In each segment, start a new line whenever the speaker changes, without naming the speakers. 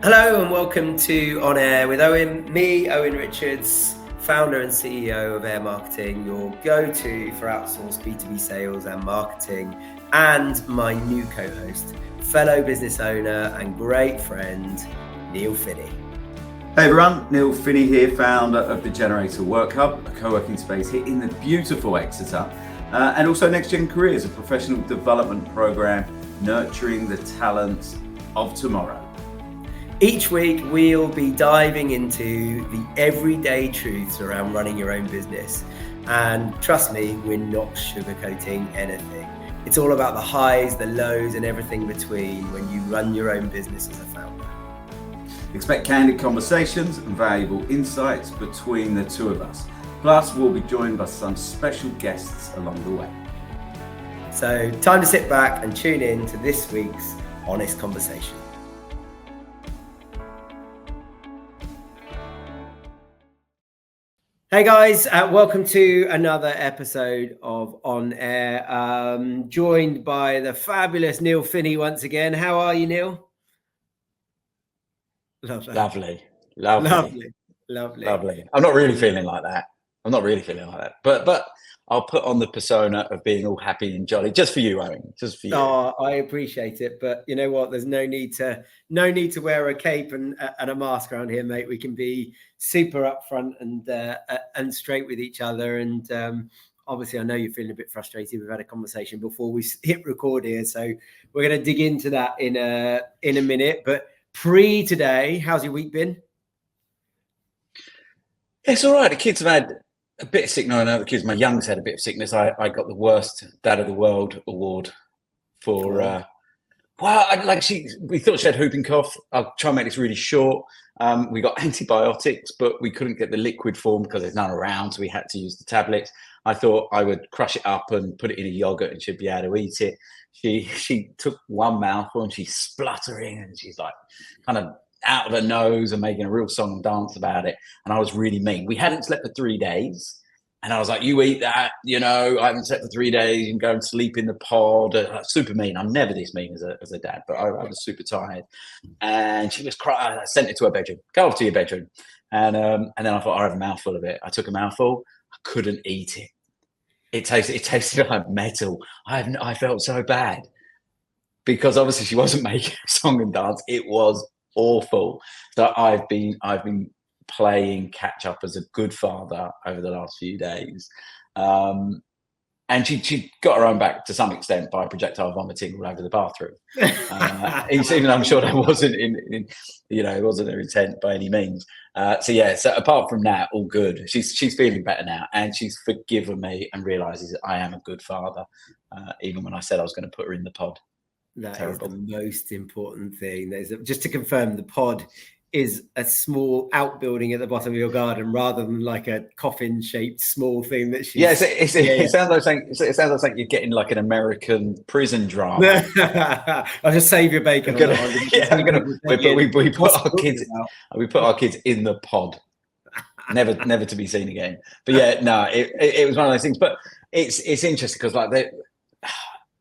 Hello and welcome to On Air with Owen. Me, Owen Richards, founder and CEO of Air Marketing, your go-to for outsourced B2B sales and marketing, and my new co-host, fellow business owner and great friend, Neil Finnie.
Hey everyone, Neil Finnie here, founder of the Generator Work Hub, a co-working space here in the beautiful Exeter, and also Next Gen Careers, a professional development program nurturing the talents of tomorrow.
Each week, we'll be diving into the everyday truths around running your own business. And trust me, we're not sugarcoating anything. It's all about the highs, the lows, and everything between when you run your own business as a founder.
Expect candid conversations and valuable insights between the two of us. Plus, we'll be joined by some special guests along the way.
So, time to sit back and tune in to this week's Honest Conversation. Hey guys, welcome to another episode of On Air. Joined by the fabulous Neil Finnie once again. How are you, Neil?
Lovely. I'm not really feeling like that. But I'll put on the persona of being all happy and jolly just for you, Owen. Just for you.
Oh, I appreciate it, but you know what? There's no need to wear a cape and a mask around here, mate. We can be super upfront and straight with each other. And obviously, I know you're feeling a bit frustrated. We've had a conversation before we hit record here, so we're going to dig into that in a minute. But pre today, how's your week been?
It's all right. The kids have had a bit of sickness. I know the kids, my youngest had a bit of sickness. I got the worst dad of the world award for, we thought she had whooping cough. I'll try and make this really short. We got antibiotics, but we couldn't get the liquid form because there's none around. So we had to use the tablets. I thought I would crush it up and put it in a yogurt and she'd be able to eat it. She took one mouthful and she's spluttering and she's like kind of out of her nose and making a real song and dance about it. And I was really mean. We hadn't slept for 3 days. And I was like, you eat that, I haven't slept for 3 days. You can go and sleep in the pod. Super mean. I'm never this mean as a dad, but I was super tired. And she was crying. I sent her to her bedroom. Go off to your bedroom. And then I thought, I'll have a mouthful of it. I took a mouthful. I couldn't eat it. It tasted like metal. I felt so bad because obviously she wasn't making a song and dance. It was awful. So I've been playing catch up as a good father over the last few days, and she got her own back to some extent by projectile vomiting all over the bathroom. Even I'm sure that wasn't it wasn't her intent by any means. So apart from that, all good. She's feeling better now, and she's forgiven me and realizes that I am a good father, even when I said I was going to put her in the pod.
That Terrible. Is the most important thing. Just to confirm, the pod is a small outbuilding at the bottom of your garden rather than like a coffin-shaped small thing that she's...
Yes, it sounds like something you're getting like an American prison drama.
I'll just save your bacon.
We put our kids in the pod, never to be seen again. But yeah, no, it was one of those things. But it's interesting because like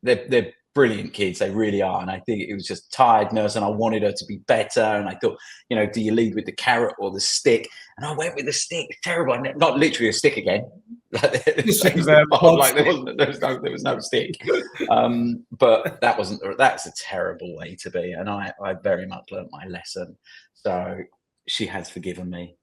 they're brilliant kids, they really are, and I think it was just tiredness, and I wanted her to be better. And I thought, do you lead with the carrot or the stick? And I went with the stick. Terrible. Not literally a stick again. There was no stick. But that's a terrible way to be, and I very much learnt my lesson. So she has forgiven me.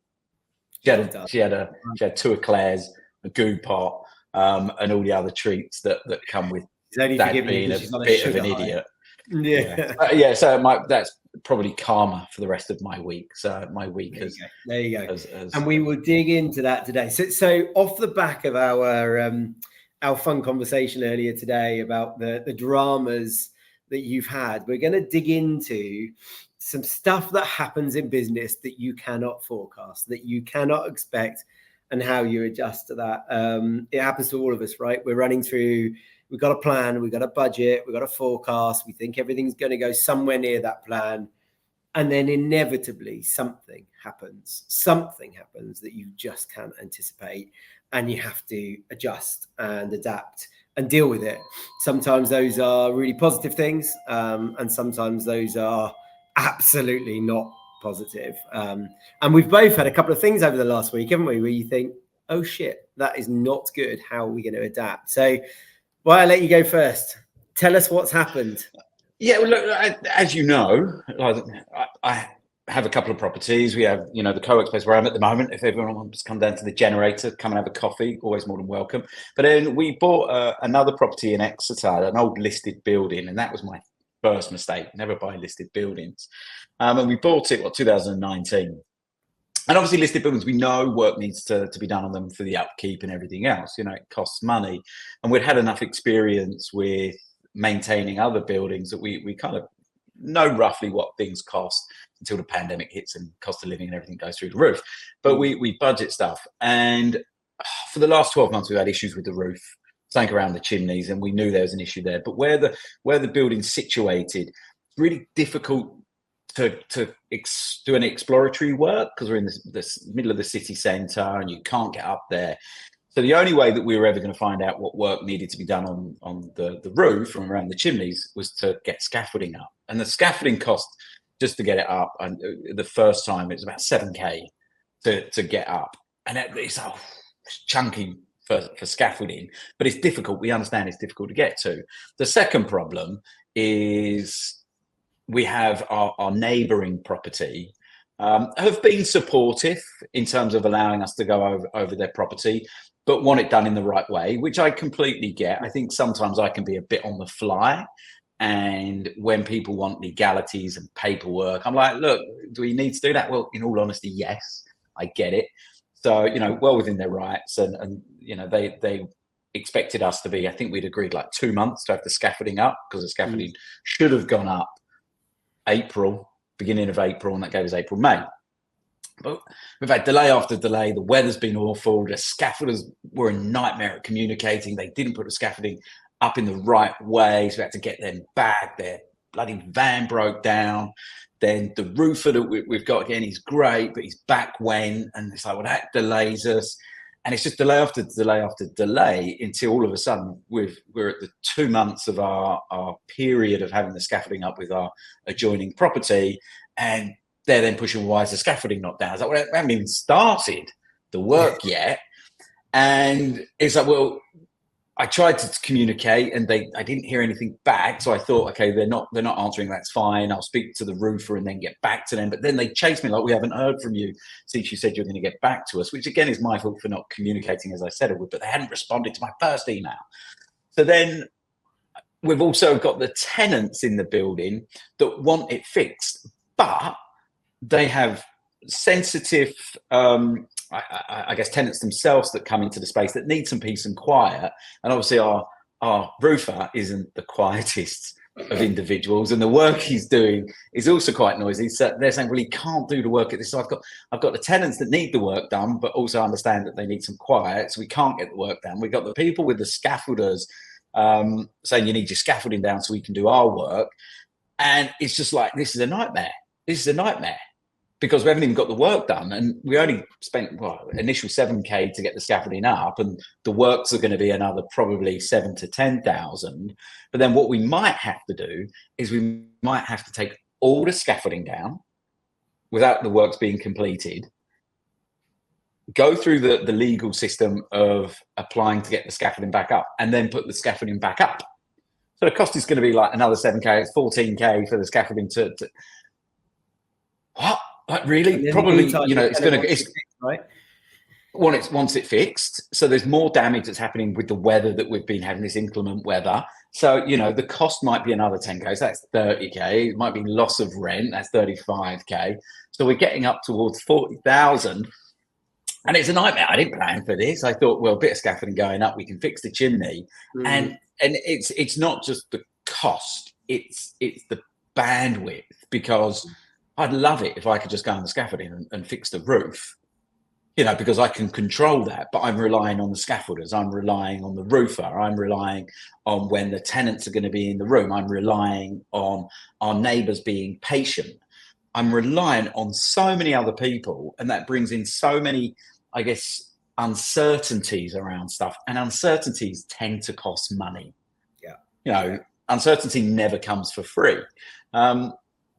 She had 2 eclairs, a goo pot, and all the other treats that come with that being a bit of an idiot. Yeah. So that's probably karma for the rest of my week. So my week
there you go. And we will dig into that today. So off the back of our fun conversation earlier today about the dramas that you've had, we're going to dig into some stuff that happens in business that you cannot forecast, that you cannot expect, and how you adjust to that. It happens to all of us, right? We're running through. We've got a plan, we've got a budget, we've got a forecast. We think everything's going to go somewhere near that plan. And then inevitably something happens that you just can't anticipate. And you have to adjust and adapt and deal with it. Sometimes those are really positive things. And sometimes those are absolutely not positive. And we've both had a couple of things over the last week, haven't we, where you think, oh shit, that is not good. How are we going to adapt? So, well, I'll let you go first. Tell us what's happened.
Yeah, well, look, as you know, I have a couple of properties. We have, the co-work space where I'm at the moment. If everyone wants to come down to the Generator, come and have a coffee, always more than welcome. But then we bought another property in Exeter, an old listed building, and that was my first mistake. Never buy listed buildings. And we bought it, 2019. And obviously listed buildings, we know work needs to be done on them for the upkeep and everything else. It costs money. And we'd had enough experience with maintaining other buildings that we kind of know roughly what things cost until the pandemic hits and cost of living and everything goes through the roof. But we budget stuff. And for the last 12 months, we've had issues with the roof, something around the chimneys, and we knew there was an issue there. But where the building's situated, it's really difficult to do any exploratory work because we're in the middle of the city centre and you can't get up there. So the only way that we were ever going to find out what work needed to be done on the roof and around the chimneys was to get scaffolding up. And the scaffolding cost just to get it up, and the first time it was about 7k to get up. And it's chunky for scaffolding, but it's difficult. We understand it's difficult to get to. The second problem is we have our neighbouring property have been supportive in terms of allowing us to go over their property, but want it done in the right way, which I completely get. I think sometimes I can be a bit on the fly. And when people want legalities and paperwork, I'm like, look, do we need to do that? Well, in all honesty, yes, I get it. So, well within their rights. And they expected us to be, I think we'd agreed like 2 months to have the scaffolding up, because the scaffolding should have gone up beginning of April, and that gave us April, May. But we've had delay after delay. The weather's been awful. The scaffolders were a nightmare at communicating. They didn't put the scaffolding up in the right way, so we had to get them back. Their bloody van broke down. Then the roofer that we've got again, he's great, but he's back when, and it's like, well, that delays us. And it's just delay after delay after delay until all of a sudden we're at the 2 months of our period of having the scaffolding up with our adjoining property, and they're then pushing, why is the scaffolding not down? I was like, well, we haven't even started the work yet. And it's like, well, I tried to communicate and I didn't hear anything back. So I thought, okay, they're not answering. That's fine. I'll speak to the roofer and then get back to them. But then they chased me like, we haven't heard from you since you said you're going to get back to us, which again is my fault for not communicating as I said I would, but they hadn't responded to my first email. So then we've also got the tenants in the building that want it fixed, but they have sensitive, I guess, tenants themselves that come into the space that need some peace and quiet. And obviously our roofer isn't the quietest of individuals, and the work he's doing is also quite noisy. So they're saying, well, he can't do the work at this. So I've got the tenants that need the work done, but also understand that they need some quiet. So we can't get the work done. We've got the people with the scaffolders saying you need your scaffolding down so we can do our work. And it's just like, this is a nightmare. This is a nightmare. Because we haven't even got the work done, and we only spent initial 7k to get the scaffolding up, and the works are going to be another probably 7 to 10,000. But then what we might have to do is we might have to take all the scaffolding down without the works being completed, go through the legal system of applying to get the scaffolding back up, and then put the scaffolding back up. So the cost is going to be like another 7k, it's 14k for the scaffolding to what? Like really? Probably, it's going to,
right?
Once it's fixed. So there's more damage that's happening with the weather that we've been having, this inclement weather. So, the cost might be another 10k. So that's 30k. It might be loss of rent. That's 35k. So we're getting up towards 40,000. And it's a nightmare. I didn't plan for this. I thought, well, a bit of scaffolding going up, we can fix the chimney. And it's not just the cost, it's the bandwidth, because I'd love it if I could just go on the scaffolding and fix the roof, because I can control that. But I'm relying on the scaffolders. I'm relying on the roofer. I'm relying on when the tenants are going to be in the room. I'm relying on our neighbours being patient. I'm relying on so many other people. And that brings in so many, I guess, uncertainties around stuff. And uncertainties tend to cost money. Yeah. Uncertainty never comes for free.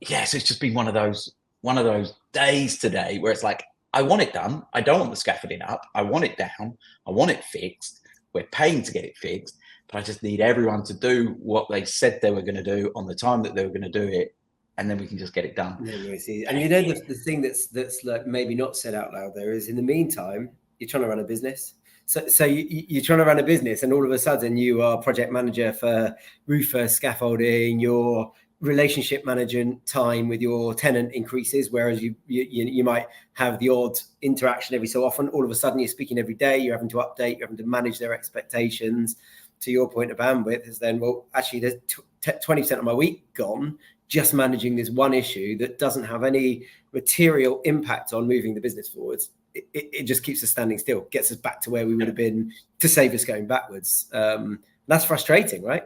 Yes, it's just been one of those one of those days today where it's like, I want it done. I don't want the scaffolding up. I want it down. I want it fixed. We're paying to get it fixed, but I just need everyone to do what they said they were going to do on the time that they were going to do it, and then we can just get it done.
And you know, the thing that's like maybe not said out loud there is, in the meantime, you're trying to run a business. So you're trying to run a business, and all of a sudden you are project manager for roofer scaffolding. Your relationship management time with your tenant increases, whereas you might have the odd interaction every so often. All of a sudden you're speaking every day. You're having to update. You're having to manage their expectations. To your point of bandwidth is then, well, actually there's 20% of my week gone just managing this one issue that doesn't have any material impact on moving the business forwards. It just keeps us standing still, gets us back to where we would have been to save us going backwards. That's frustrating, right?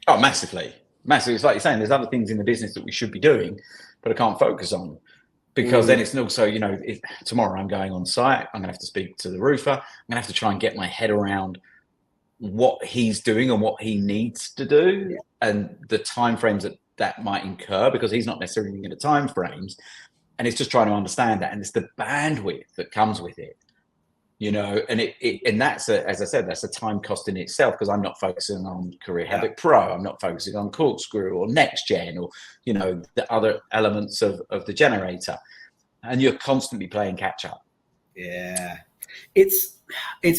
Oh, massively. It's like you're saying, there's other things in the business that we should be doing, but I can't focus on, because then it's also, you know, tomorrow I'm going on site. I'm going to have to speak to the roofer. I'm going to have to try and get my head around what he's doing and what he needs to do, and the timeframes that might incur, because he's not necessarily looking at the timeframes, and it's just trying to understand that, and it's the bandwidth that comes with it, you know, and and that's as I said, that's a time cost in itself, because I'm not focusing on Career Habit Pro, I'm not focusing on Corkscrew or Next Gen, or, you know, the other elements of the generator, and you're constantly playing catch up.
Yeah, it's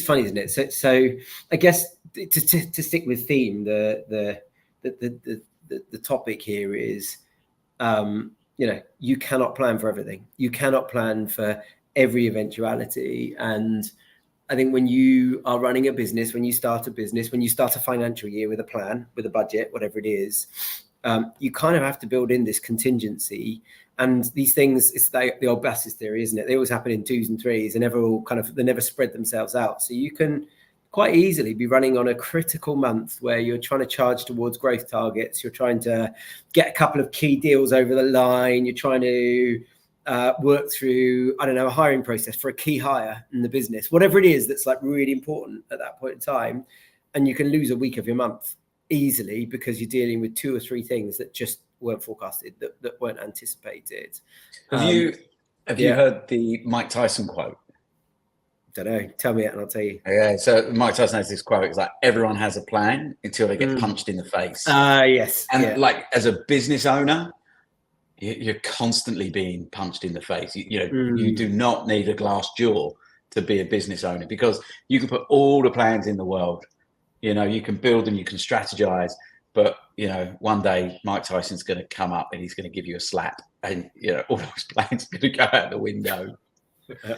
funny, isn't it? So I guess to stick with theme, the topic here is, you know, you cannot plan for everything. You cannot plan for every eventuality. And I think when you are running a business, when you start a financial year with a plan, with a budget, whatever it is, you kind of have to build in this contingency. And these things, it's like the old Bassis theory, isn't it? They always happen in twos and threes, and they never spread themselves out. So you can quite easily be running on a critical month where you're trying to charge towards growth targets. You're trying to get a couple of key deals over the line. You're trying to work through, I don't know, a hiring process for a key hire in the business, whatever it is that's like really important at that point in time. And you can lose a week of your month easily because you're dealing with two or three things that just weren't forecasted, that weren't anticipated.
Have you heard the Mike Tyson quote?
Don't know. Tell me it and I'll tell you.
Yeah. So Mike Tyson has this quote. It's like, everyone has a plan until they get punched in the face.
Yes.
And like, as a business owner, you're constantly being punched in the face. You do not need a glass jaw to be a business owner, because you can put all the plans in the world. You know, you can build them, you can strategize, but, you know, one day Mike Tyson's going to come up and he's going to give you a slap, and, you know, all those plans are going to go out the window.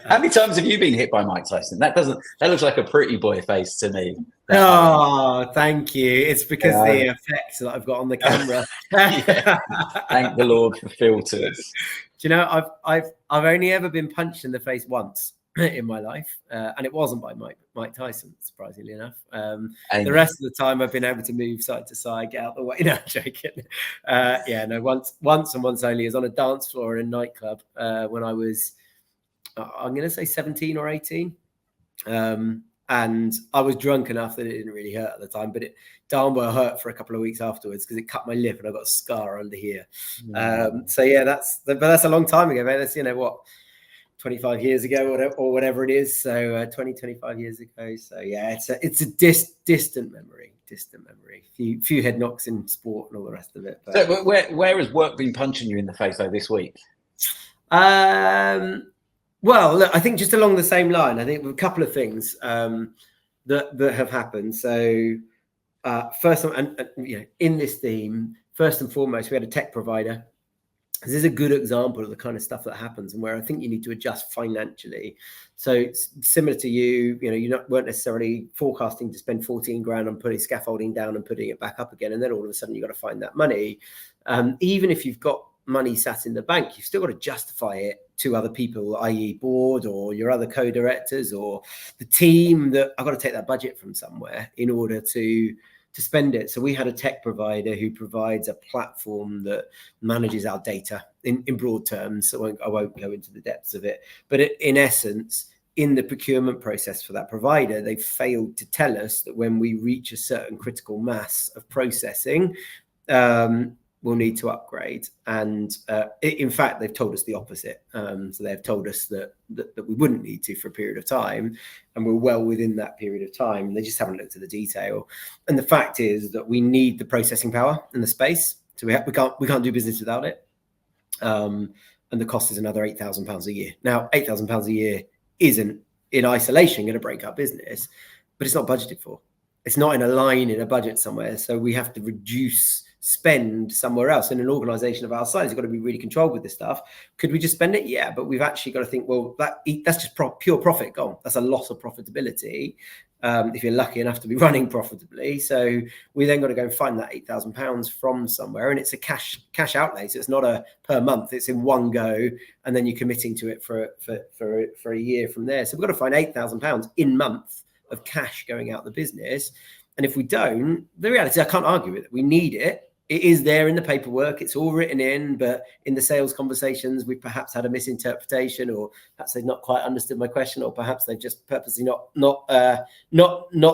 How many times have you been hit by Mike Tyson? That looks like a pretty boy face to me.
Oh, thank you. It's because the effects that I've got on the camera.
Thank the Lord for filters.
Do you know, I've only ever been punched in the face once in my life, and it wasn't by Mike Tyson, surprisingly enough. The rest of the time I've been able to move side to side, get out the way. No, I'm joking. Once and once only is on a dance floor in a nightclub when I was, I'm going to say 17 or 18. And I was drunk enough that it didn't really hurt at the time, but it darn well hurt for a couple of weeks afterwards because it cut my lip and I got a scar under here. That's a long time ago, man. That's, 25 years ago or whatever it is. So 25 years ago. So yeah, it's a distant memory. Few head knocks in sport and all the rest of it. But,
so where has work been punching you in the face though this week?
Well, look, I think just along the same line, I think a couple of things that have happened. So first, in this theme, first and foremost, we had a tech provider. This is a good example of the kind of stuff that happens and where I think you need to adjust financially. So similar to you weren't necessarily forecasting to spend 14 grand on putting scaffolding down and putting it back up again. And then all of a sudden you've got to find that money. Even if you've got money sat in the bank, you've still got to justify it to other people, i.e. board or your other co-directors or the team, that I've got to take that budget from somewhere in order to spend it. So we had a tech provider who provides a platform that manages our data in broad terms. So I won't go into the depths of it, but in essence, in the procurement process for that provider, they failed to tell us that when we reach a certain critical mass of processing, we'll need to upgrade. And in fact, they've told us the opposite. So they've told us that we wouldn't need to for a period of time, and we're well within that period of time. They just haven't looked at the detail. And the fact is that we need the processing power in the space. So we can't do business without it. And the cost is another £8,000 a year. Now, £8,000 a year isn't in isolation going to break our business, but it's not budgeted for. It's not in a line in a budget somewhere. So we have to reduce spend somewhere else. In an organization of our size, you've got to be really controlled with this stuff. Could we just spend it? Yeah, but we've actually got to think, well, that's just pure profit gone. That's a loss of profitability. If you're lucky enough to be running profitably. So we then got to go and find that £8,000 from somewhere, and it's a cash outlay. So it's not a per month, it's in one go, and then you're committing to it for a year from there. So we've got to find £8,000 in month of cash going out the business. And if we don't, the reality, I can't argue with it. We need it. It is there in the paperwork. It's all written in, but in the sales conversations, we've perhaps had a misinterpretation, or perhaps they've not quite understood my question, or perhaps they've just purposely not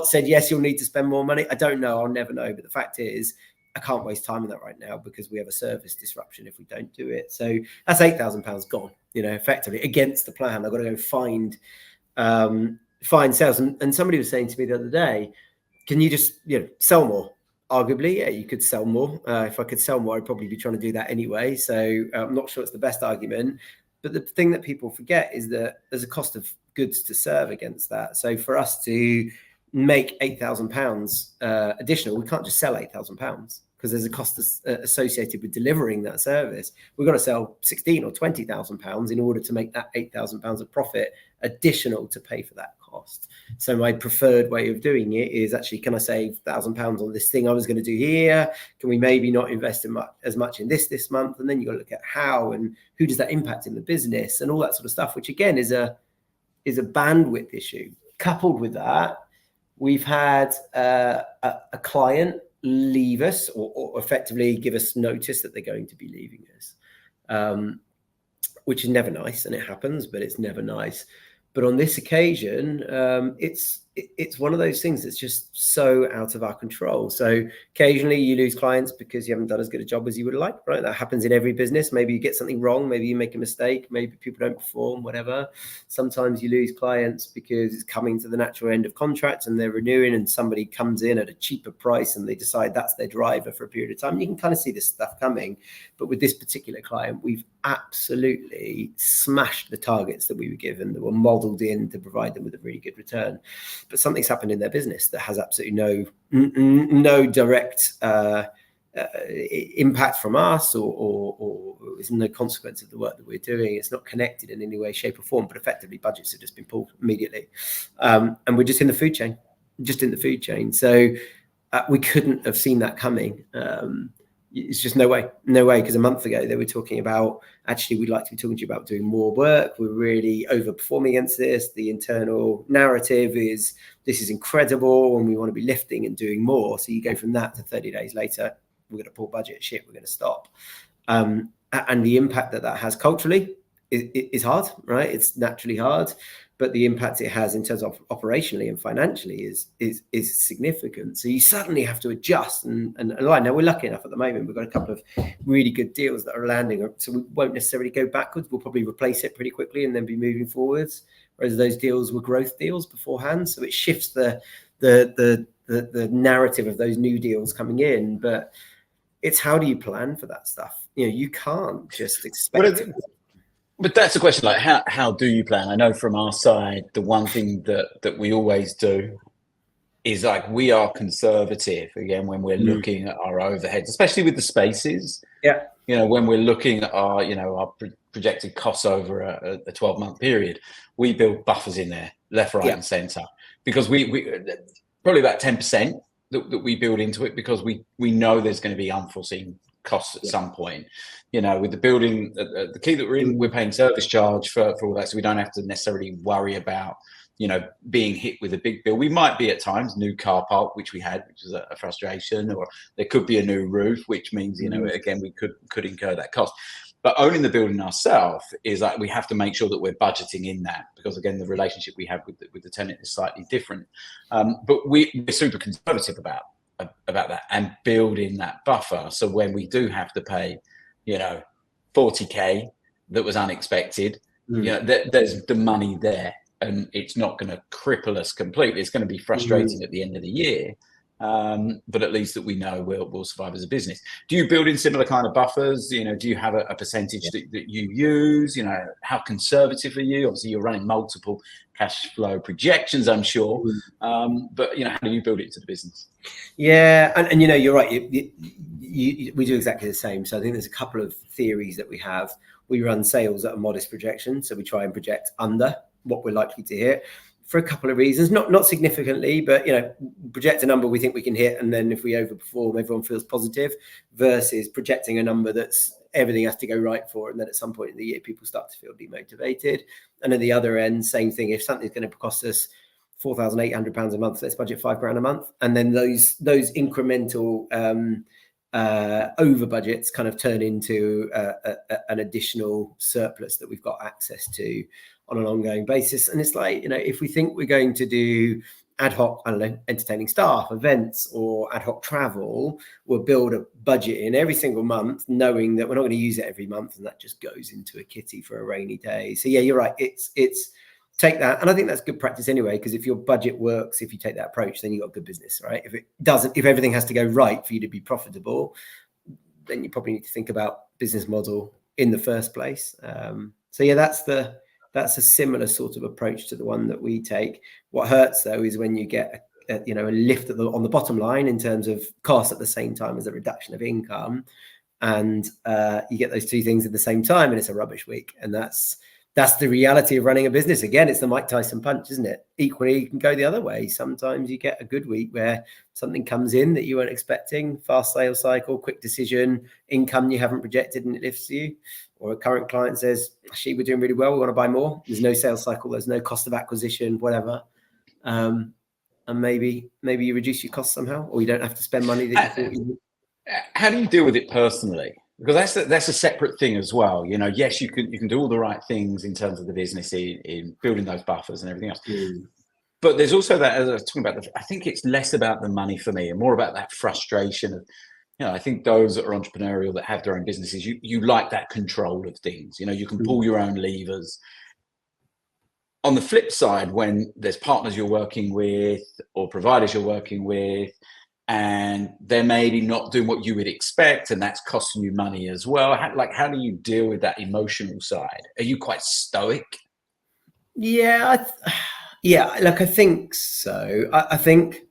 said, yes, you'll need to spend more money. I don't know. I'll never know. But the fact is, I can't waste time on that right now because we have a service disruption if we don't do it. So that's £8,000 gone, effectively against the plan. I've got to go find sales. And somebody was saying to me the other day, can you just, sell more? Arguably, yeah, you could sell more. If I could sell more, I'd probably be trying to do that anyway. So I'm not sure it's the best argument. But the thing that people forget is that there's a cost of goods to serve against that. So for us to make £8,000 additional, we can't just sell £8,000 because there's a cost associated with delivering that service. We've got to sell £16,000 or £20,000 in order to make that £8,000 of profit additional to pay for that cost. So my preferred way of doing it is actually, can I save £1,000 on this thing I was going to do here? Can we maybe not invest as much in this month? And then you've got to look at how and who does that impact in the business and all that sort of stuff, which again is a bandwidth issue. Coupled with that, we've had a client leave us or effectively give us notice that they're going to be leaving us, which is never nice, and it happens, but it's never nice. But on this occasion, it's one of those things that's just so out of our control. So occasionally you lose clients because you haven't done as good a job as you would like, right? That happens in every business. Maybe you get something wrong. Maybe you make a mistake. Maybe people don't perform, whatever. Sometimes you lose clients because it's coming to the natural end of contract and they're renewing and somebody comes in at a cheaper price and they decide that's their driver for a period of time. You can kind of see this stuff coming. But with this particular client, we've absolutely smashed the targets that we were given that were modeled in to provide them with a really good return. But something's happened in their business that has absolutely no direct impact from us or is no consequence of the work that we're doing. It's not connected in any way, shape or form, but effectively budgets have just been pulled immediately. And we're just in the food chain. So we couldn't have seen that coming. It's just no way, because a month ago they were talking about, actually, we'd like to be talking to you about doing more work. We're really overperforming against this. The internal narrative is, this is incredible and we want to be lifting and doing more. So you go from that to 30 days later, we're going to pull budget, we're going to stop. And the impact that has culturally is hard, right? It's naturally hard. But the impact it has in terms of operationally and financially is significant. So you suddenly have to adjust and align. Now, we're lucky enough at the moment. We've got a couple of really good deals that are landing. So we won't necessarily go backwards. We'll probably replace it pretty quickly and then be moving forwards. Whereas those deals were growth deals beforehand. So it shifts the narrative of those new deals coming in. But it's, how do you plan for that stuff? You can't just expect it.
But that's the question, like how do you plan? I know from our side, the one thing that we always do is, like, we are conservative, again, when we're looking at our overheads, especially with the spaces.
Yeah.
When we're looking at our, our projected costs over a 12-month period, we build buffers in there, left, right, and centre, because we probably about 10% that we build into it, because we know there's going to be unforeseen costs at some point. With the building, the key that we're paying service charge for all that, so we don't have to necessarily worry about being hit with a big bill. We might be at times, new car park, which we had, which is a frustration, or there could be a new roof, which means again, we could incur that cost. But owning the building ourselves is like, we have to make sure that we're budgeting in that, because again, the relationship we have with the tenant is slightly different. But we're super conservative about about that and building that buffer. So when we do have to pay, 40K that was unexpected, there's the money there, and it's not going to cripple us completely. It's going to be frustrating at the end of the year. But at least that we know we'll survive as a business. Do you build in similar kind of buffers? Do you have a percentage that you use? How conservative are you? Obviously, you're running multiple cash flow projections, I'm sure. But how do you build it into the business?
Yeah, and you're right. We do exactly the same. So I think there's a couple of theories that we have. We run sales at a modest projection, so we try and project under what we're likely to hit, for a couple of reasons, not significantly, but project a number we think we can hit, and then if we overperform, everyone feels positive, versus projecting a number that's everything has to go right for, and then at some point in the year people start to feel demotivated. And at the other end, same thing. If something's going to cost us £4,800 a month, let's budget £5,000 a month, and then those incremental over budgets kind of turn into an additional surplus that we've got access to on an ongoing basis. And it's like, if we think we're going to do ad hoc, entertaining staff, events, or ad hoc travel, we'll build a budget in every single month, knowing that we're not going to use it every month, and that just goes into a kitty for a rainy day. So yeah, you're right. It's take that, and I think that's good practice anyway, because if your budget works, if you take that approach, then you've got good business, right? If it doesn't, if everything has to go right for you to be profitable, then you probably need to think about business model in the first place. So yeah, that's a similar sort of approach to the one that we take. What hurts though is when you get a lift on the bottom line in terms of cost at the same time as a reduction of income, and you get those two things at the same time, and it's a rubbish week. And that's the reality of running a business. Again, it's the Mike Tyson punch, isn't it? Equally, you can go the other way. Sometimes you get a good week where something comes in that you weren't expecting, fast sales cycle, quick decision, income you haven't projected, and it lifts you. Or a current client says, actually, we're doing really well, we want to buy more. There's no sales cycle, there's no cost of acquisition, whatever. And maybe you reduce your costs somehow, or you don't have to spend money that you thought you would.
How do you deal with it personally? Because that's a separate thing as well. Yes, you can do all the right things in terms of the business in building those buffers and everything else. But there's also that, as I was talking about, I think it's less about the money for me and more about that frustration of, I think those that are entrepreneurial, that have their own businesses, you like that control of things. You can pull your own levers. On the flip side, when there's partners you're working with or providers you're working with, and they're maybe not doing what you would expect, and that's costing you money as well, how do you deal with that emotional side? Are you quite stoic?
Yeah, I think so. I think,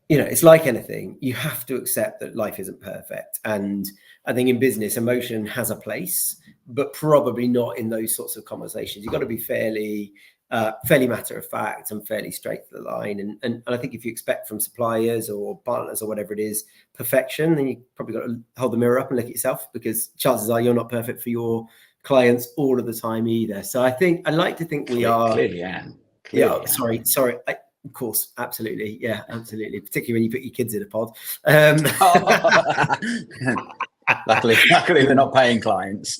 it's like anything. You have to accept that life isn't perfect. And I think in business, emotion has a place, but probably not in those sorts of conversations. You've got to be fairly matter of fact and fairly straight to the line. And I think if you expect from suppliers or partners or whatever it is perfection, then you probably got to hold the mirror up and look at yourself, because chances are you're not perfect for your clients all of the time either. So I like to think we are.
Clearly, Anne.
Sorry. Of course, absolutely. Yeah, absolutely. Particularly when you put your kids in a pod.
Luckily, they're not paying clients.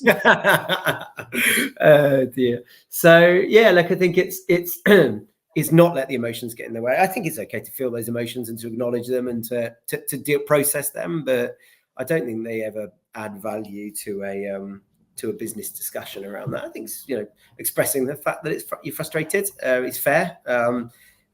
Oh dear. So yeah, I think it's not let the emotions get in the way. I think it's okay to feel those emotions and to acknowledge them and to process them, but I don't think they ever add value to a business discussion around that. I think expressing the fact that you're frustrated is fair.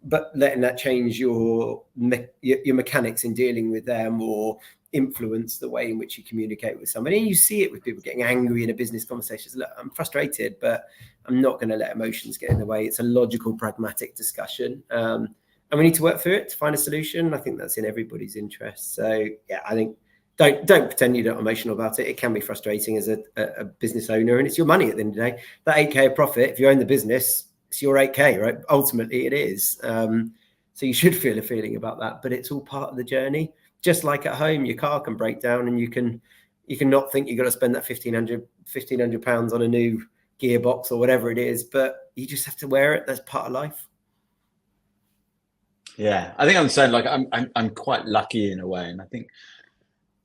But letting that change your mechanics in dealing with them or influence the way in which you communicate with somebody. And you see it with people getting angry in a business conversation. Look, I'm frustrated, but I'm not going to let emotions get in the way. It's a logical, pragmatic discussion. And we need to work through it to find a solution. I think that's in everybody's interest. So yeah, I think don't pretend you're not emotional about it. It can be frustrating as a business owner, and it's your money at the end of the day. That 8K of profit, if you own the business, it's your 8K, right? Ultimately it is. So you should feel a feeling about that, but it's all part of the journey. Just like at home, your car can break down and you can not think you've got to spend that £1,500 on a new gearbox or whatever it is, but you just have to wear it. That's part of life.
Yeah, I think I'm saying I'm quite lucky in a way, and I think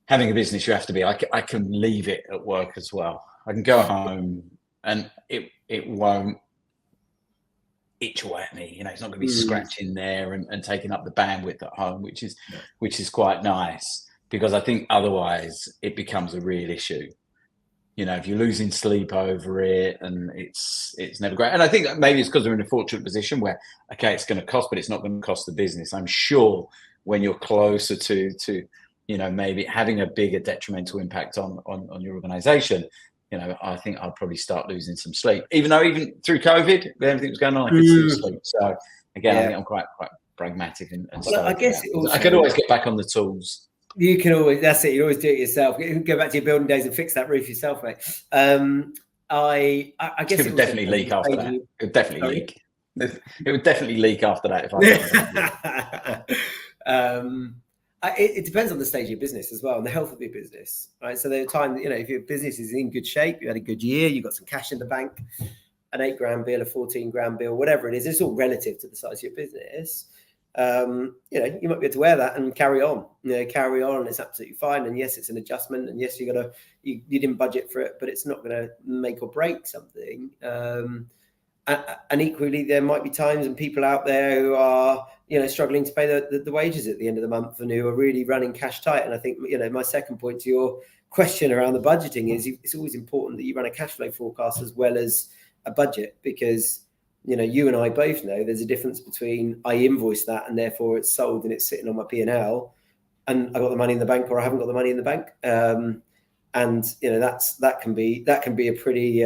having a business, you have to be. I can leave it at work as well. I can go home and it won't itch away at me. It's not going to be scratching there and taking up the bandwidth at home, which is quite nice, because I think otherwise it becomes a real issue. If you're losing sleep over it, and it's never great. And I think maybe it's because we're in a fortunate position where, okay, it's going to cost, but it's not going to cost the business. I'm sure when you're closer to maybe having a bigger detrimental impact on your organization, I think I'll probably start losing some sleep. Even through COVID, when everything was going on, I could still sleep. So again, I think I'm quite pragmatic and
I guess
I could always get back on the tools.
You can always, that's it. You always do it yourself. You can go back to your building days and fix that roof yourself, mate. I guess
it would definitely leak after that. It would definitely leak. It would definitely leak after that if I.
It depends on the stage of your business as well and the health of your business, right? So there are times, if your business is in good shape, you had a good year, you've got some cash in the bank, an $8,000 bill, a $14,000 bill, whatever it is, it's all relative to the size of your business. You might be able to wear that and carry on. It's absolutely fine. And yes, it's an adjustment. And yes, you didn't budget for it, but it's not going to make or break something. And equally, there might be times and people out there who are, struggling to pay the wages at the end of the month and who are really running cash tight. And I think, my second point to your question around the budgeting is it's always important that you run a cash flow forecast as well as a budget, because you and I both know there's a difference between I invoice that and therefore it's sold and it's sitting on my P&L and I got the money in the bank or I haven't got the money in the bank. And that can be a pretty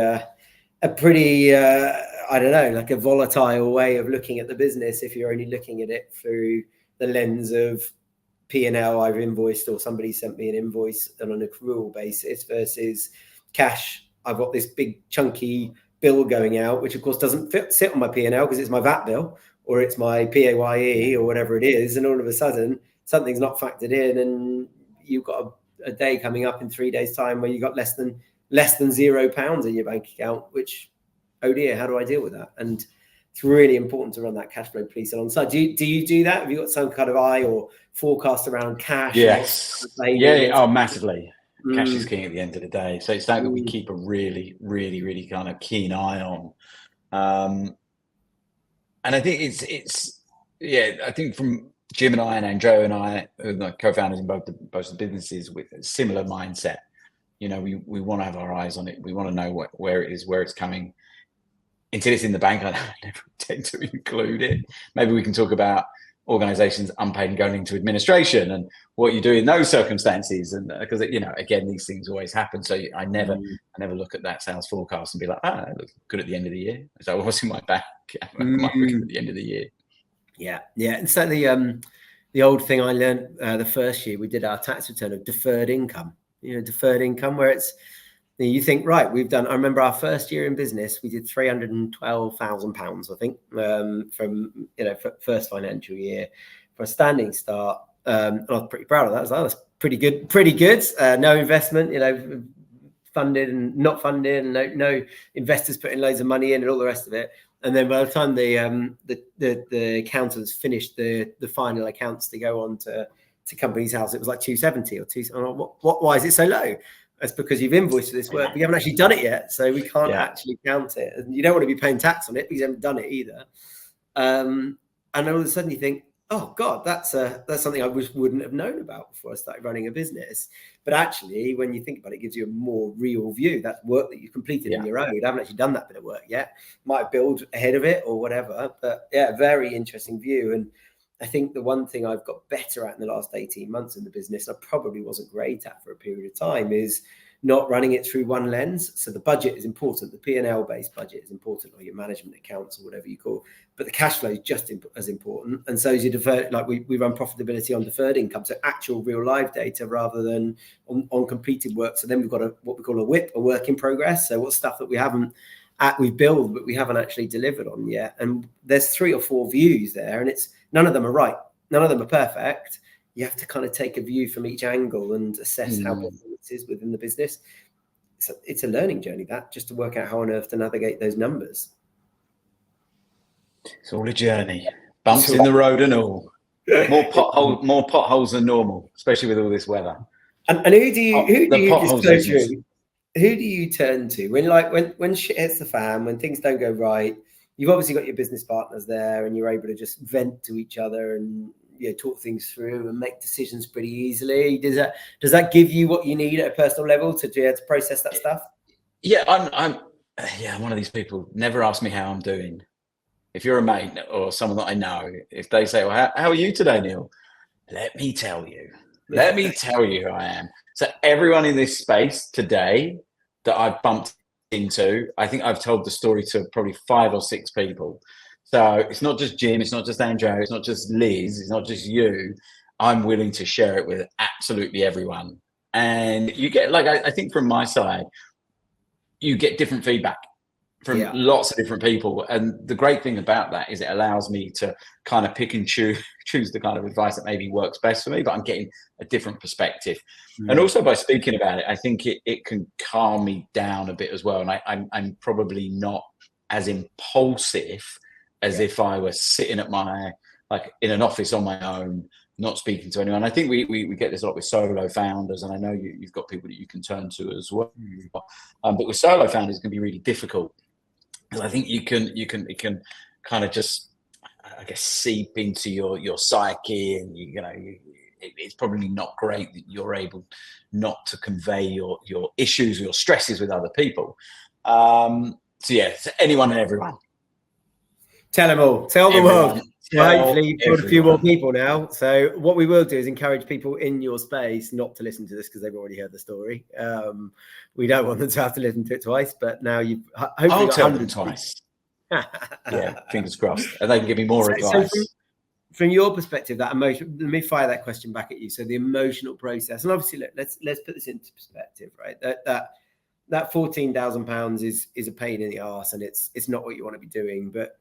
I don't know, like a volatile way of looking at the business if you're only looking at it through the lens of P&L I've invoiced or somebody sent me an invoice on an accrual basis versus cash. I've got this big chunky bill going out, which of course doesn't sit on my P&L because it's my VAT bill or it's my PAYE or whatever it is, and all of a sudden something's not factored in and you've got a day coming up in 3 days time where you got less than £0 in your bank account, which, oh dear, how do I deal with that? And it's really important to run that cash flow piece alongside. Do you do that? Have you got some kind of eye or forecast around cash?
Yes. Massively. Cash is king at the end of the day. So it's something that we keep a really, really, really kind of keen eye on. And I think I think from Jim and I and Joe and I, who are the co-founders in both the businesses, with a similar mindset. We want to have our eyes on it. We want to know where it is, where it's coming. Until it's in the bank, I never tend to include it. Maybe we can talk about organizations unpaid and going into administration and what you do in those circumstances, and because again, these things always happen. So I never look at that sales forecast and be like, it looks good at the end of the year. So what's in my bank? Am I looking at the end of the year?
Yeah. And so the old thing I learned the first year we did our tax return of deferred income. Deferred income, where it's you think, right, I remember our first year in business, we did £312,000, I think, from first financial year for a standing start. And I was pretty proud of that. So that was pretty good. No investment, funded and not funded, and no investors putting loads of money in and all the rest of it. And then by the time the accountants finished the final accounts to go on to Company's House, it was like 270 or 2. Why is it so low? That's because you've invoiced for this work, but you haven't actually done it yet, so we can't actually count it. And you don't want to be paying tax on it because you haven't done it either. And all of a sudden you think, oh God, that's something I wouldn't have known about before I started running a business. But actually, when you think about it, it gives you a more real view. That's work that you've completed in your own. You haven't actually done that bit of work yet. Might build ahead of it or whatever. But very interesting view. And I think the one thing I've got better at in the last 18 months in the business, I probably wasn't great at for a period of time, is not running it through one lens. So the budget is important. The P&L based budget is important, or your management accounts or whatever you call. But the cash flow is just as important. And so is your deferred, like we run profitability on deferred income. So actual real live data rather than on completed work. So then we've got what we call a WIP, a work in progress. So what's stuff that we've built, but we haven't actually delivered on yet. And there's 3 or 4 views there, and none of them are right. None of them are perfect. You have to kind of take a view from each angle and assess how performance is within the business. It's a learning journey, that, just to work out how on earth to navigate those numbers.
It's all a journey. Bumps in the road and all. More potholes than normal, especially with all this weather.
And who do you turn to when shit hits the fan, when things don't go right? you've obviously got your business partners there, and you're able to just vent to each other and talk things through and make decisions pretty easily. Does that give you what you need at a personal level to be able to process that stuff?
Yeah, I'm one of these people. Never ask me how I'm doing. If you're a mate or someone that I know, if they say, well, how are you today, Neil? Let me tell you. Let me tell you who I am. So everyone in this space today that I've bumped into, I think I've told the story to probably 5 or 6 people. So it's not just Jim, it's not just Andrew, it's not just Liz, it's not just you. I'm willing to share it with absolutely everyone. And you get, like, I think from my side, you get different feedback from lots of different people. And the great thing about that is it allows me to kind of pick and choose the kind of advice that maybe works best for me, but I'm getting a different perspective. And also by speaking about it, I think it can calm me down a bit as well. And I'm probably not as impulsive as if I was sitting at in an office on my own, not speaking to anyone. I think we get this a lot with solo founders, and I know you've got people that you can turn to as well. But with solo founders, it can be really difficult. Because I think it can kind of just, I guess, seep into your psyche, and it's probably not great that you're able not to convey your issues or your stresses with other people. So it's anyone and everyone.
Tell them all. Tell the world. Hopefully you've got a few more people now. So what we will do is encourage people in your space not to listen to this because they've already heard the story. We don't want them to have to listen to it twice, but now you've hopefully
I'll
got
tell them twice. Yeah, fingers crossed. And they can give me more advice.
So from your perspective, that emotion, let me fire that question back at you. So the emotional process, and obviously let's put this into perspective, right? That £14,000 is a pain in the arse, and it's not what you want to be doing, but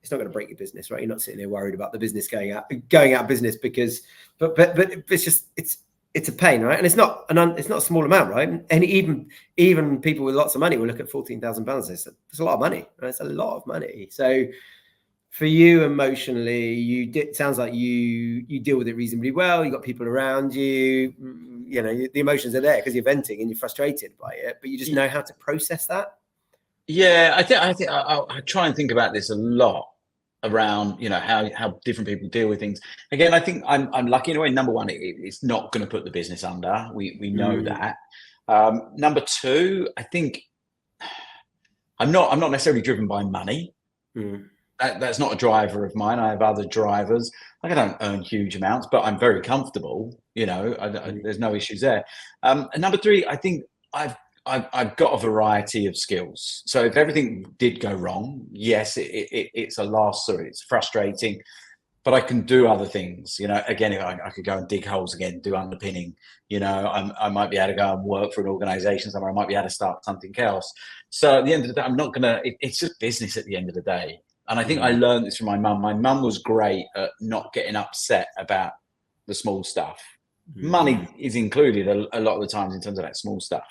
it's not going to break your business, right? You're not sitting there worried about the business going out of business because, but it's just it's a pain, right? And it's not a small amount, right? And even people with lots of money will look at £14,000. It's a lot of money, right? It's a lot of money. So for you emotionally, it sounds like you deal with it reasonably well. You got people around you. The emotions are there because you're venting and you're frustrated by it, but you just know how to process that.
Yeah, I think I try and think about this a lot around how different people deal with things. Again, I think I'm lucky in a way. Number one, it's not going to put the business under. We know that. Number two, I think I'm not necessarily driven by money. That's not a driver of mine. I have other drivers. Like, I don't earn huge amounts, but I'm very comfortable. There's no issues there. And number three, I think I've got a variety of skills. So if everything did go wrong, yes, it's a loss or it's frustrating, but I can do other things. Again, if I could go and dig holes again, do underpinning. I might be able to go and work for an organization somewhere. I might be able to start something else. So at the end of the day, I'm not going to, it's just business at the end of the day. And I think I learned this from my mum. My mum was great at not getting upset about the small stuff. Money is included a lot of the times in terms of that small stuff.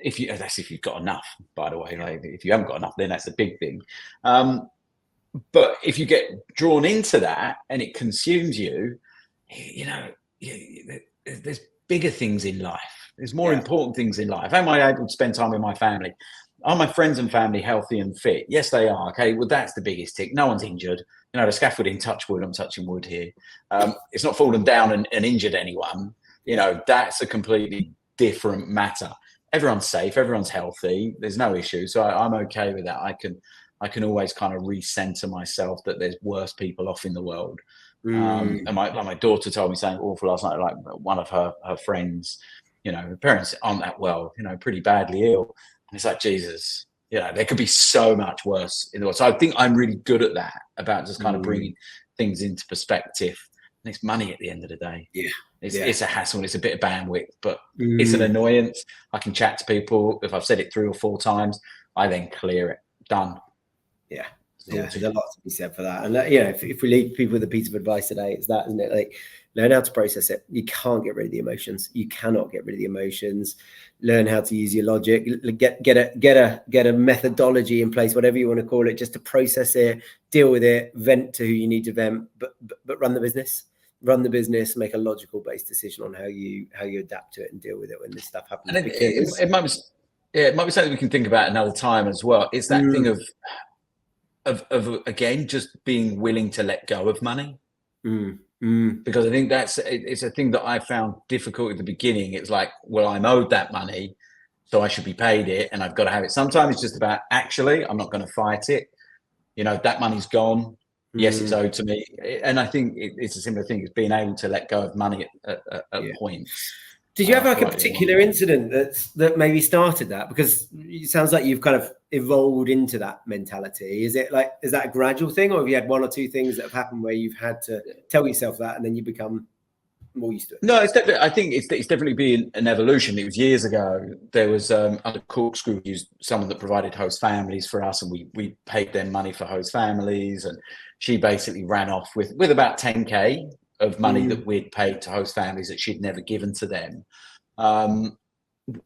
If you've got enough, by the way. Like, if you haven't got enough, then that's a big thing. But if you get drawn into that and it consumes you, there's bigger things in life. There's more important things in life. Am I able to spend time with my family? Are my friends and family healthy and fit? Yes, they are. Okay, well, that's the biggest tick. No one's injured. The scaffolding, touch wood. I'm touching wood here. It's not fallen down and injured anyone. That's a completely different matter. Everyone's safe. Everyone's healthy. There's no issue. So I'm okay with that. I can always kind of recenter myself that there's worse people off in the world. And my daughter told me something awful last night. Like, one of her friends, her parents aren't that well. Pretty badly ill. And it's like, Jesus, there could be so much worse in the world. So I think I'm really good at that, about just kind of bringing things into perspective. And it's money at the end of the day. Yeah. It's a hassle and it's a bit of bandwidth, but it's an annoyance. I can chat to people. If I've said it 3 or 4 times, I then clear it. Done.
Yeah. Yeah, there's a lot to be said for that. And if we leave people with a piece of advice today, it's that, isn't it? Like, learn how to process it. You can't get rid of the emotions. You cannot get rid of the emotions. Learn how to use your logic. Get a methodology in place, whatever you want to call it, just to process it, deal with it, vent to who you need to vent, but run the business. Run the business, make a logical based decision on how you adapt to it and deal with it when this stuff happens.
And it might be something we can think about another time as well. It's that thing of, again, just being willing to let go of money. Because I think it's a thing that I found difficult at the beginning. It's like, well, I'm owed that money, so I should be paid it, and I've got to have it. Sometimes it's just about, actually, I'm not going to fight it. That money's gone. Yes, it's owed to me. And I think it's a similar thing as being able to let go of money at points.
Did you have like a particular incident that maybe started that? Because it sounds like you've kind of evolved into that mentality. Is that a gradual thing, or have you had one or two things that have happened where you've had to tell yourself that and then you become more used to it?
No, I think it's definitely been an evolution. It was years ago. There was under Corkscrew, we used someone that provided host families for us, and we paid them money for host families, and she basically ran off with about 10K of money that we'd paid to host families that she'd never given to them.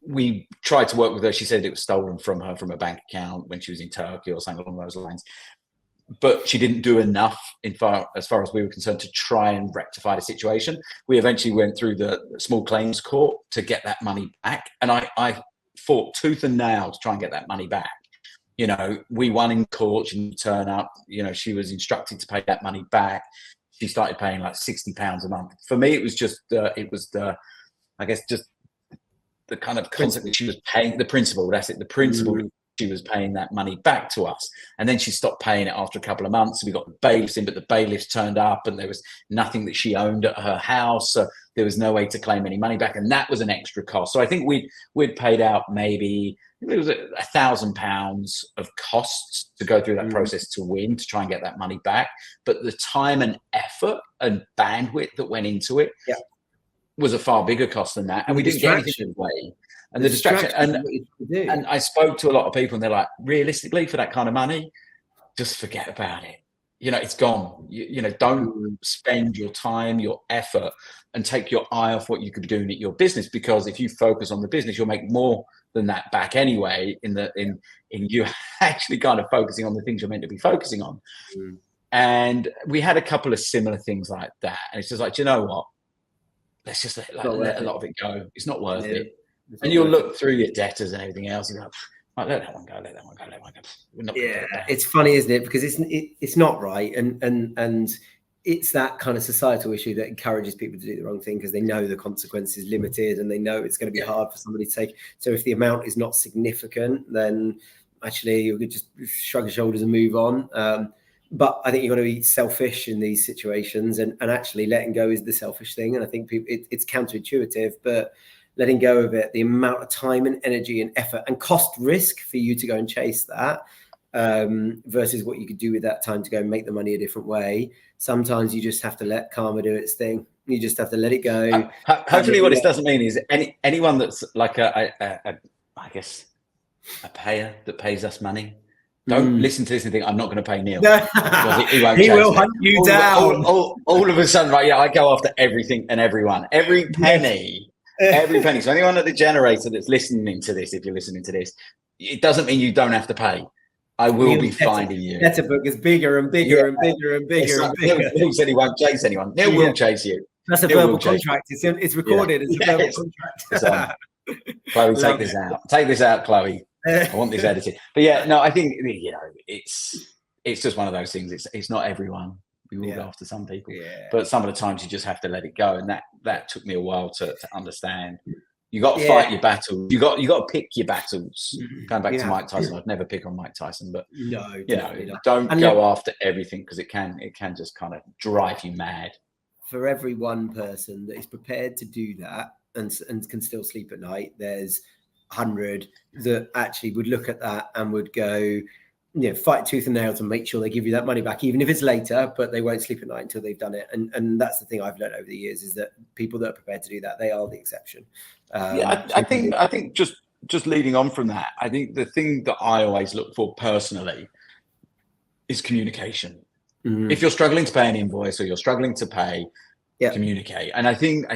We tried to work with her. She said it was stolen from her from a bank account when she was in Turkey or something along those lines. But she didn't do enough as far as we were concerned to try and rectify the situation. We eventually went through the small claims court to get that money back. And I fought tooth and nail to try and get that money back. We won in court. She didn't turn up. She was instructed to pay that money back. She started paying like £60 a month. For me, it was just the kind of concept that she was paying the principal. That's it. The principal, she was paying that money back to us. And then she stopped paying it after a couple of months. We got the bailiffs in, but the bailiffs turned up and there was nothing that she owned at her house. So there was no way to claim any money back. And that was an extra cost. So I think we'd paid out maybe, it was £1,000 of costs to go through that process to try and get that money back. But the time and effort and bandwidth that went into it was a far bigger cost than that. And we didn't get anything away. And the distraction. And I spoke to a lot of people and they're like, realistically, for that kind of money, just forget about it. It's gone. Don't spend your time, your effort, and take your eye off what you could be doing at your business. Because if you focus on the business, you'll make more than that back anyway. In you actually kind of focusing on the things you're meant to be focusing on. And we had a couple of similar things like that. And it's just like, do you know what? Let's just let a lot of it go. It's not worth it. And you'll look through your debtors and everything else. You're like, right, let that one go. We're not
it's funny, isn't it? Because it's not right, and it's that kind of societal issue that encourages people to do the wrong thing because they know the consequence is limited and they know it's going to be hard for somebody to take. So if the amount is not significant, then actually you could just shrug your shoulders and move on. But I think you've got to be selfish in these situations, and actually letting go is the selfish thing. And I think it's counterintuitive, but letting go of it, the amount of time and energy and effort and cost risk for you to go and chase that versus what you could do with that time to go and make the money a different way. Sometimes you just have to let karma do its thing. You just have to let it go.
Hopefully what this doesn't mean is anyone that's like I guess a payer that pays us money, don't listen to this and think, I'm not going to pay Neil. He won't
he will hunt you down.
All of a sudden, right? Yeah, I go after everything and everyone. Every penny. Every penny. So anyone at the generator that's listening to this, if you're listening to this, it doesn't mean you don't have to pay. I will be finding you.
Letter book is bigger and bigger and bigger and bigger and bigger.
Neil said he won't chase anyone. Neil will chase you.
That's a verbal contract. It's recorded. It's a verbal contract.
Chloe, take this out. Take this out, Chloe. I want this edited. But yeah, no, I think it's just one of those things. It's not everyone. We will go after some people, but some of the times you just have to let it go, and that took me a while to understand. You got to fight your battles. You got to pick your battles. Going back to Mike Tyson, I'd never pick on Mike Tyson, but don't go after everything because it can just kind of drive you mad.
For every one person that is prepared to do that and can still sleep at night, there's 100 that actually would look at that and would go, fight tooth and nail to make sure they give you that money back, even if it's later, but they won't sleep at night until they've done it. And that's the thing I've learned over the years is that people that are prepared to do that, they are the exception.
I think just leading on from that, I think the thing that I always look for personally is communication. If you're struggling to pay an invoice or you're struggling to pay, communicate. And I think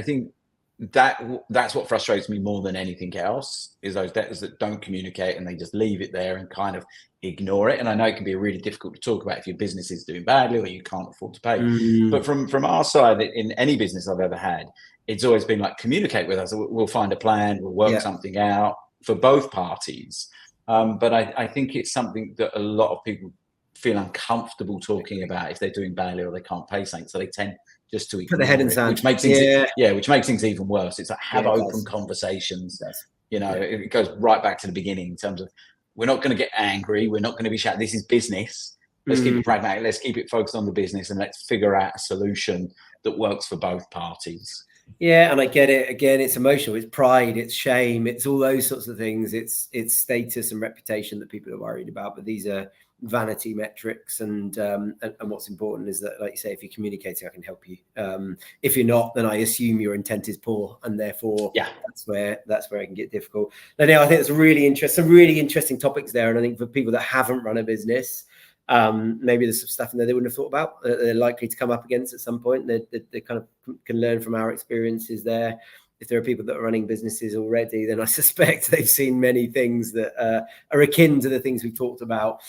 that's what frustrates me more than anything else is those debtors that don't communicate and they just leave it there and kind of ignore it. And I know it can be really difficult to talk about if your business is doing badly or you can't afford to pay. But from our side, in any business I've ever had, it's always been like, communicate with us. We'll find a plan. We'll work something out for both parties. But I think it's something that a lot of people feel uncomfortable talking about if they're doing badly or they can't pay something, so they tend just to
put their head in
it,
sand,
which makes things which makes things even worse. It's like have open conversations. You know, it goes right back to the beginning in terms of we're not going to get angry, we're not going to be shouting. This is business. Let's keep it pragmatic. Let's keep it focused on the business, and let's figure out a solution that works for both parties.
Yeah, and I get it. Again, it's emotional. It's pride. It's shame. It's all those sorts of things. It's status and reputation that people are worried about. But these are vanity metrics, and what's important is that, like you say, if you're communicating, I can help you. If you're not, then I assume your intent is poor, and therefore, that's where it can get difficult. Now, I think it's some really interesting topics there, and I think for people that haven't run a business, maybe there's some stuff in there they wouldn't have thought about. They're likely to come up against at some point. They kind of can learn from our experiences there. If there are people that are running businesses already, then I suspect they've seen many things that are akin to the things we've talked about.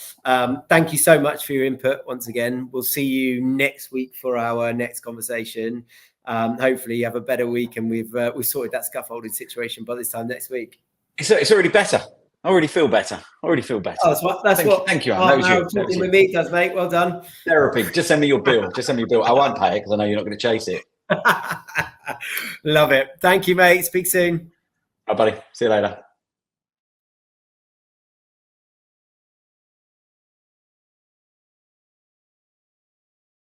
Thank you so much for your input once again. We'll see you next week for our next conversation. Hopefully you have a better week, and we've sorted that scaffolding situation by this time next week.
It's already better. I already feel better.
Oh, thank you, Alan. That was you. Talking with me does, mate. Well done.
Therapy. Just send me your bill. I won't pay it because I know you're not going to chase it.
Love it. Thank you, mate. Speak soon.
Bye, buddy. See you later.